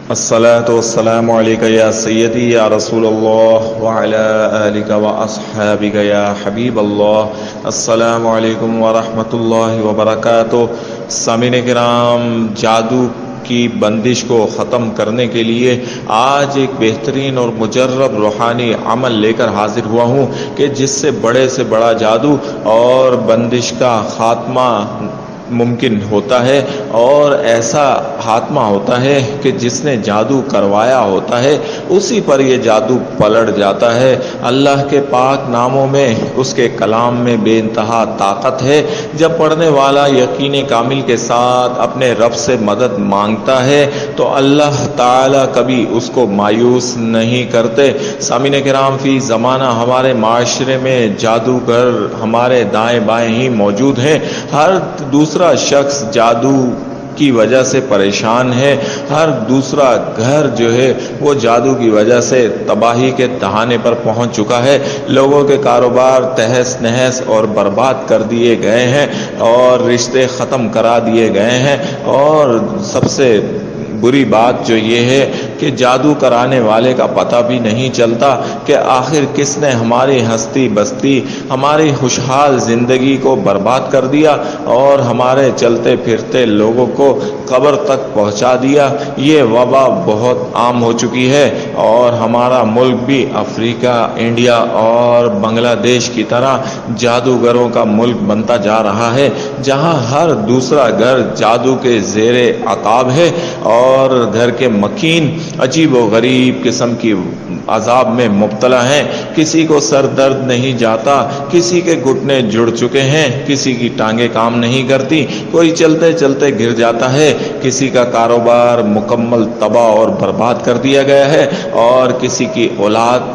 الصلاة والسلام عليك يا سيدي يا رسول الله وعلى آلك وأصحابك يا حبيب الله. السلام علیکم ورحمۃ اللہ وبرکاتہ. سامعین کرام، جادو کی بندش کو ختم کرنے کے لیے آج ایک بہترین اور مجرب روحانی عمل لے کر حاضر ہوا ہوں کہ جس سے بڑے سے بڑا جادو اور بندش کا خاتمہ ممکن ہوتا ہے، اور ایسا خاتمہ ہوتا ہے کہ جس نے جادو کروایا ہوتا ہے اسی پر یہ جادو پلٹ جاتا ہے. اللہ کے پاک ناموں میں، اس کے کلام میں بے انتہا طاقت ہے. جب پڑھنے والا یقین کامل کے ساتھ اپنے رب سے مدد مانگتا ہے تو اللہ تعالی کبھی اس کو مایوس نہیں کرتے. سامعین کرام، فی زمانہ ہمارے معاشرے میں جادوگر ہمارے دائیں بائیں ہی موجود ہیں. ہر دوسرا شخص جادو کی وجہ سے پریشان ہے. ہر دوسرا گھر جو ہے وہ جادو کی وجہ سے تباہی کے دہانے پر پہنچ چکا ہے. لوگوں کے کاروبار تہس نہس اور برباد کر دیے گئے ہیں، اور رشتے ختم کرا دیے گئے ہیں. اور سب سے بری بات جو یہ ہے کہ جادو کرانے والے کا پتہ بھی نہیں چلتا کہ آخر کس نے ہماری ہستی بستی، ہماری خوشحال زندگی کو برباد کر دیا اور ہمارے چلتے پھرتے لوگوں کو قبر تک پہنچا دیا. یہ وبا بہت عام ہو چکی ہے، اور ہمارا ملک بھی افریقہ، انڈیا اور بنگلہ دیش کی طرح جادوگروں کا ملک بنتا جا رہا ہے، جہاں ہر دوسرا گھر جادو کے زیر عتاب ہے، اور گھر کے مکین عجیب و غریب قسم کی عذاب میں مبتلا ہیں. کسی کو سر درد نہیں جاتا، کسی کے گھٹنے جڑ چکے ہیں، کسی کی ٹانگیں کام نہیں کرتی، کوئی چلتے چلتے گر جاتا ہے، کسی کا کاروبار مکمل تباہ اور برباد کر دیا گیا ہے، اور کسی کی اولاد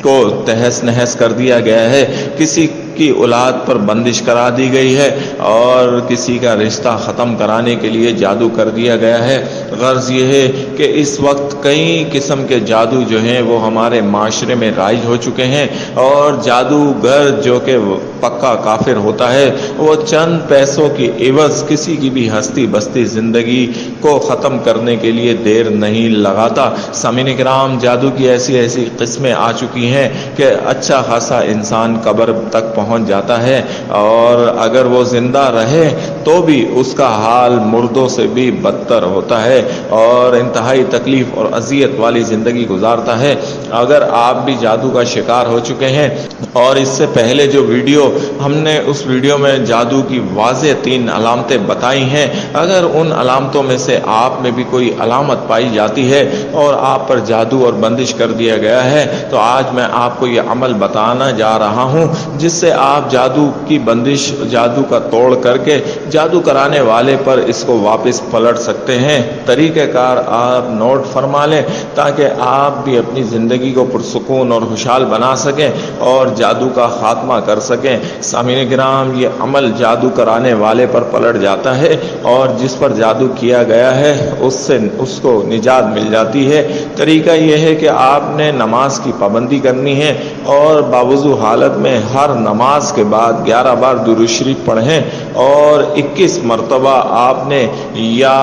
کو تہس نہس کر دیا گیا ہے، کسی کی اولاد پر بندش کرا دی گئی ہے، اور کسی کا رشتہ ختم کرانے کے لیے جادو کر دیا گیا ہے. غرض یہ ہے کہ اس وقت کئی قسم کے جادو جو ہیں وہ ہمارے معاشرے میں رائج ہو چکے ہیں، اور جادوگر جو کہ پکا کافر ہوتا ہے وہ چند پیسوں کی عوض کسی کی بھی ہستی بستی زندگی کو ختم کرنے کے لیے دیر نہیں لگاتا. سامعین کرام، جادو کی ایسی ایسی قسمیں آ چکی ہیں کہ اچھا خاصا انسان قبر تک پہنچ جاتا ہے، اور اگر وہ زندہ رہے تو بھی اس کا حال مردوں سے بھی بدتر ہوتا ہے، اور انتہائی تکلیف اور اذیت والی زندگی گزارتا ہے. اگر آپ بھی جادو کا شکار ہو چکے ہیں، اور اس سے پہلے جو ویڈیو ہم نے اس ویڈیو میں جادو کی واضح 3 علامتیں بتائی ہیں، اگر ان علامتوں میں سے آپ میں بھی کوئی علامت پائی جاتی ہے اور آپ پر جادو اور بندش کر دیا گیا ہے، تو آج میں آپ کو یہ عمل بتانا جا رہا ہوں جس سے آپ جادو کی بندش، جادو کا توڑ کر کے جادو کرانے والے پر اس کو واپس پلٹ سکتے ہیں. طریقہ کار آپ نوٹ فرما لیں تاکہ آپ بھی اپنی زندگی کو پرسکون اور خوشحال بنا سکیں اور جادو کا خاتمہ کر سکیں. سامعین کرام، یہ عمل جادو کرانے والے پر پلٹ جاتا ہے، اور جس پر جادو کیا گیا ہے اس کو نجات مل جاتی ہے. طریقہ یہ ہے کہ آپ نے نماز کی پابندی کرنی ہے، اور باوضو حالت میں ہر نماز کے بعد 11 بار درود شریف پڑھیں، اور 21 مرتبہ آپ نے یا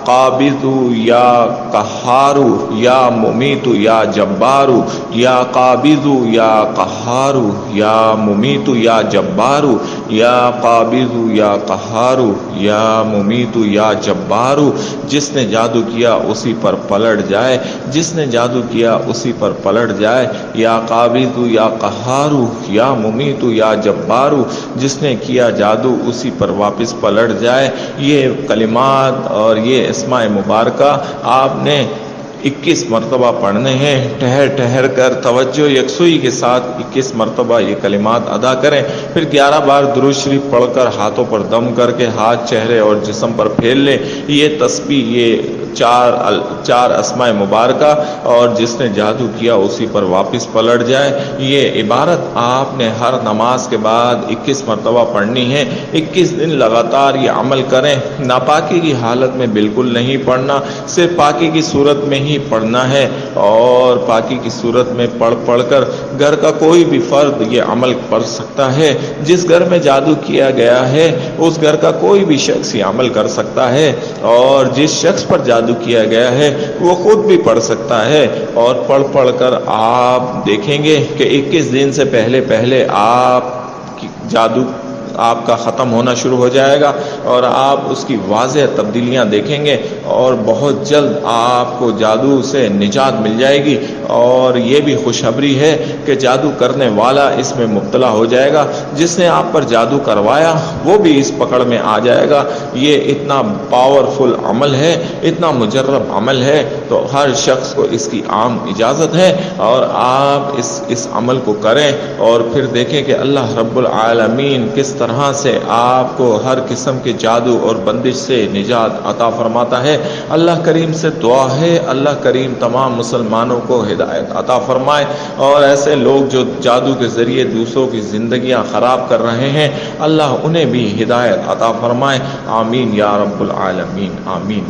قابض یا قہار یا ممیت یا جبار یا قابض یا قہار یا ممیت یا جبار یا قابض یا قہار یا ممیت یا جبار، جس نے جادو کیا اسی پر پلٹ جائے، جس نے جادو کیا اسی پر پلٹ جائے، یا قابض یا قہار یا ممیت یا جبار، جس نے کیا جادو اسی پر واپس پلٹ جائے. یہ کلمات اور یہ اسماء مبارکہ آپ نے 21 مرتبہ پڑھنے ہیں. ٹھہر ٹھہر کر توجہ یکسوئی کے ساتھ 21 مرتبہ یہ کلمات ادا کریں. پھر 11 بار درود شریف پڑھ کر ہاتھوں پر دم کر کے ہاتھ چہرے اور جسم پر پھیر لیں. یہ تسبیح، یہ چار اسماء مبارکہ اور جس نے جادو کیا اسی پر واپس پلٹ جائے، یہ عبارت آپ نے ہر نماز کے بعد 21 مرتبہ پڑھنی ہے. 21 دن لگاتار یہ عمل کریں. ناپاکی کی حالت میں بالکل نہیں پڑھنا، صرف پاکی کی صورت میں ہی پڑھنا ہے، اور پاکی کی صورت میں پڑھ کر گھر کا کوئی بھی فرد یہ عمل پڑھ سکتا ہے. جس گھر میں جادو کیا گیا ہے اس گھر کا کوئی بھی شخص یہ عمل کر سکتا ہے، اور جس شخص پر جادو کیا گیا ہے وہ خود بھی پڑھ سکتا ہے، اور پڑھ پڑھ کر آپ دیکھیں گے کہ 21 دن سے پہلے آپ جادو آپ کا ختم ہونا شروع ہو جائے گا، اور آپ اس کی واضح تبدیلیاں دیکھیں گے، اور بہت جلد آپ کو جادو سے نجات مل جائے گی۔ اور یہ بھی خوشخبری ہے کہ جادو کرنے والا اس میں مبتلا ہو جائے گا، جس نے آپ پر جادو کروایا وہ بھی اس پکڑ میں آ جائے گا۔ یہ اتنا پاورفل عمل ہے، اتنا مجرب عمل ہے، تو ہر شخص کو اس کی عام اجازت ہے، اور آپ اس عمل کو کریں، اور پھر دیکھیں کہ اللہ رب العالمین کس طرح سے آپ کو ہر قسم کے جادو اور بندش سے نجات عطا فرماتا ہے۔ اللہ کریم سے دعا ہے اللہ کریم تمام مسلمانوں کو ہدایت عطا فرمائے، اور ایسے لوگ جو جادو کے ذریعے دوسروں کی زندگیاں خراب کر رہے ہیں اللہ انہیں بھی ہدایت عطا فرمائے۔ آمین یا رب العالمین، آمین۔